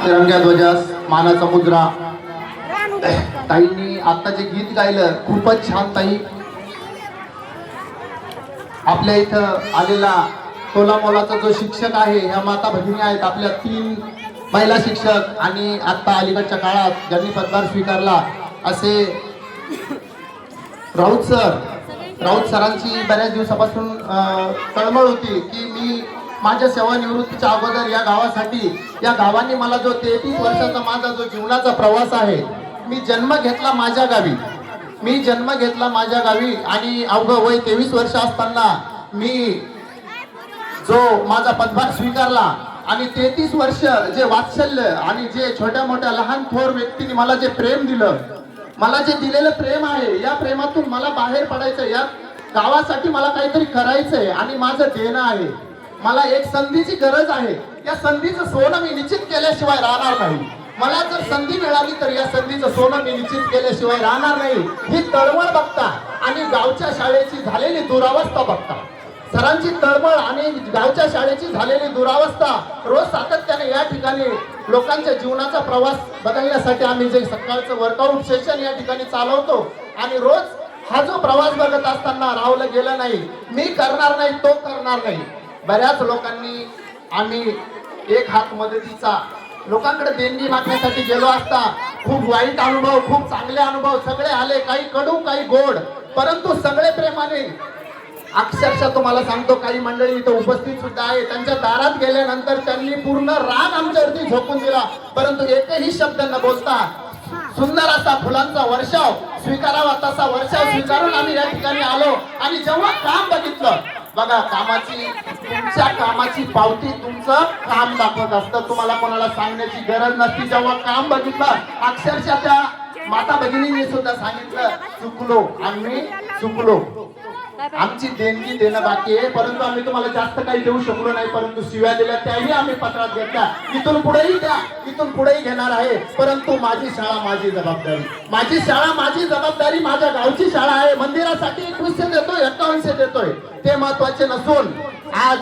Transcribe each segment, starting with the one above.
तिरंग्या ध्वजास मानाचा मुद्रा. ताईंनी आता जे गीत गायलं खूपच छान. ताई आपल्या इथं आलेला तोला मोलाचा जो शिक्षक आहे, ह्या माता भगिनी आहेत आपल्या 3 महिला शिक्षक, आणि आता अलीकडच्या काळात ज्यांनी पदभार स्वीकारला असे राऊत सरांची बऱ्याच दिवसापासून तळमळ होती की मी माझ्या सेवानिवृत्तीच्या अगोदर या गावासाठी, या गावाने मला जो 33 वर्षाचा माझा जो जीवनाचा प्रवास आहे, मी जन्म घेतला माझ्या गावी आणि अवघं वय 23 वर्ष असताना मी जो माझा पदभार स्वीकारला आणि 33 वर्ष जे वात्सल्य आणि जे छोट्या मोठ्या लहान थोर व्यक्तींनी मला जे प्रेम दिलं, मला जे दिलेलं प्रेम आहे, या प्रेमातून मला बाहेर पडायचं, या गावासाठी मला काहीतरी करायचंय आणि माझं देणं आहे. मला एक संधीची गरज आहे. या संधीचं सोनं मी निश्चित केल्याशिवाय राहणार नाही. मला जर संधी मिळाली तर या संधीचं सोनं मी निश्चित केल्याशिवाय राहणार नाही. ही तळमळ बघता आणि गावच्या शाळेची झालेली दुरावस्था बघता, सरांची तळमळ आणि गावच्या शाळेची झालेली दुरावस्था, रोज सातत्याने या ठिकाणी लोकांच्या जीवनाचा प्रवास बदलण्यासाठी आम्ही जे सकाळचं वर्कआउट सेशन या ठिकाणी चालवतो आणि रोज हा जो प्रवास बघत असताना राहलं गेलं नाही. मी करणार नाही, तो करणार नाही. बऱ्याच लोकांनी आम्ही एक हात मदतीचा लोकांकडे देणगी मागण्यासाठी गेलो असता खूप वाईट अनुभव, खूप चांगले अनुभव सगळे आले, काही कडू काही गोड, परंतु सगळे प्रेमाने. अक्षरशः तुम्हाला सांगतो, काही मंडळी इथं उपस्थित सुद्धा आहे, त्यांच्या दारात गेल्यानंतर त्यांनी पूर्ण राग आमच्यावरती झोकून दिला, परंतु एकही शब्द न बोलता सुंदर असा फुलांचा वर्षाव स्वीकारावा तसा वर्षाव स्वीकारून आम्ही या ठिकाणी आलो. आणि जेव्हा काम बघितलं, बघा तुमच्या कामाची पावती तुमचं काम दाखवत असतं, तुम्हाला कोणाला सांगण्याची गरज नसती. जेव्हा काम बघितलं, अक्षरशः त्या माता भगिनींनी सुद्धा सांगितलं, आम्ही चुकलो, आमची देणगी देणं बाकी आहे, परंतु आम्ही तुम्हाला जास्त काही देऊ शकलो नाही, परंतु शिव्या दिल्या त्याही आम्ही पत्रात घेतल्या. इथून पुढेही द्या, इथून पुढेही घेणार आहे, परंतु माझी शाळा माझी जबाबदारी, माझी शाळा माझी जबाबदारी, माझ्या गावची शाळा आहे. मंदिरासाठी 2100 देतोय, 5100 देतोय, ते महत्वाचे नसून आज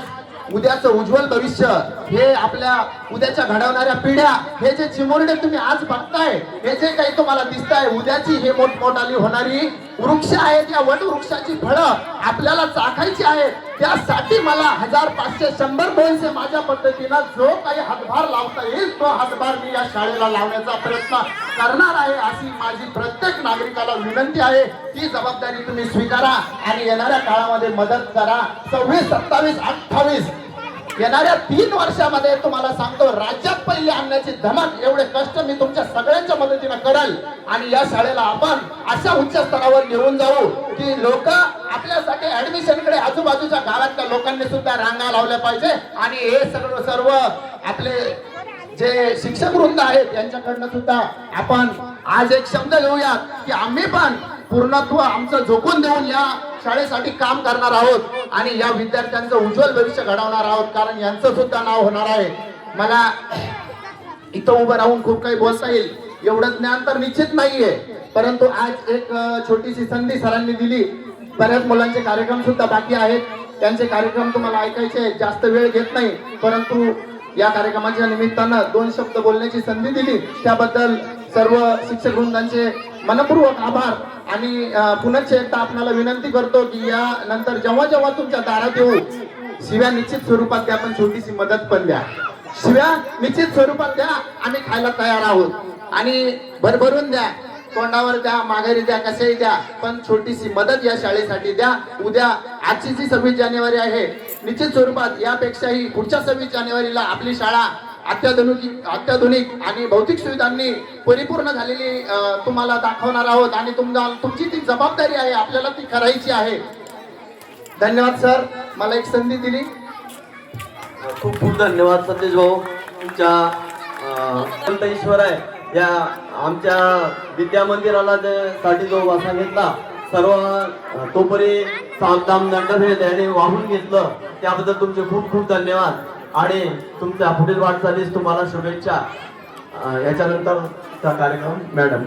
उद्याचं उज्ज्वल भविष्य, हे आपल्या उद्याच्या घडवणाऱ्या पिढ्या, हे जे चिमुरडे तुम्ही आज बघताय, हे जे काही तुम्हाला दिसताय, उद्याची हे मोठमोठाली होणारी वृक्ष आहेत. या वट वृक्षाची फळं आपल्याला चाखायची आहेत. त्यासाठी मला 1000, 500, 100, 200 माझ्या पद्धतीनं जो काही हातभार लावता येईल, तो हातभार मी या शाळेला लावण्याचा प्रयत्न करणार आहे, अशी माझी प्रत्येक नागरिकाला विनंती आहे. ती जबाबदारी तुम्ही स्वीकारा आणि येणाऱ्या काळामध्ये मदत करा. 26, 27, 28 येणाऱ्या 3 वर्षामध्ये तुम्हाला सांगतो, राज्यात पहिले आणण्याची धमक, एवढे कष्ट मी तुमच्या सगळ्यांच्या मदतीनं करेल आणि या शाळेला आपण अशा उच्च स्तरावर घेऊन जाऊ की लोक आपल्यासाठी ऍडमिशन कडे आजूबाजूच्या गावातल्या लोकांनी सुद्धा रांगा लावल्या पाहिजे. आणि हे सर्व आपले जे शिक्षक वृंद आहेत यांच्याकडनं सुद्धा आपण आज एक शब्द घेऊयात की आम्ही पण पूर्णत्व आमचं झोकून देऊन या शाळेसाठी काम करणार आहोत आणि या विद्यार्थ्यांचं उज्ज्वल भविष्य घडवणार आहोत, कारण यांचं सुद्धा नाव होणार आहे. मला इथं उभं राहून खूप काही बोलता येईल एवढं ज्ञान तर निश्चित नाहीये, परंतु आज एक छोटीशी संधी सरांनी दिली. बऱ्याच मुलांचे कार्यक्रम सुद्धा बाकी आहेत, त्यांचे कार्यक्रम तुम्हाला ऐकायचे, जास्त वेळ घेत नाही, परंतु या कार्यक्रमाच्या निमित्तानं 2 शब्द बोलण्याची संधी दिली, त्याबद्दल सर्व शिक्षक वृंदांचे मनपूर्वक आभार. आणि पुनश्च एकदा आपल्याला विनंती करतो की या नंतर जेव्हा जेव्हा तुमच्या दारात येऊ, शिव्या निश्चित स्वरूपात द्या, पण छोटीशी मदत पण द्या. शिव्या निश्चित स्वरूपात द्या, आम्ही खायला तयार आहोत, आणि भरभरून द्या, तोंडावर द्या, माघारी द्या, कशाही द्या, पण छोटीशी मदत या शाळेसाठी द्या. उद्या आजची जी 26 जानेवारी आहे, निश्चित स्वरूपात यापेक्षाही पुढच्या 26 जानेवारीला आपली शाळा अत्याधुनिक आणि भौतिक सुविधांनी परिपूर्ण झालेली तुम्हाला दाखवणार आहोत आणि तुमची ती जबाबदारी आहे, आपल्याला ती करायची आहे. धन्यवाद सर, मला एक संधी दिली. खूप खूप धन्यवाद सतीश भाऊ. तुमच्या ईश्वर आहे या आमच्या विद्या मंदिराला साठी जो वासा घेतला, सर्व तोपरी सामदाम दंडभेद याने वाहून घेतलं, त्याबद्दल तुमचे खूप खूप धन्यवाद आणि तुमच्या पुढील वाटचालीस तुम्हाला शुभेच्छा. याच्यानंतर कार्यक्रम मॅडम.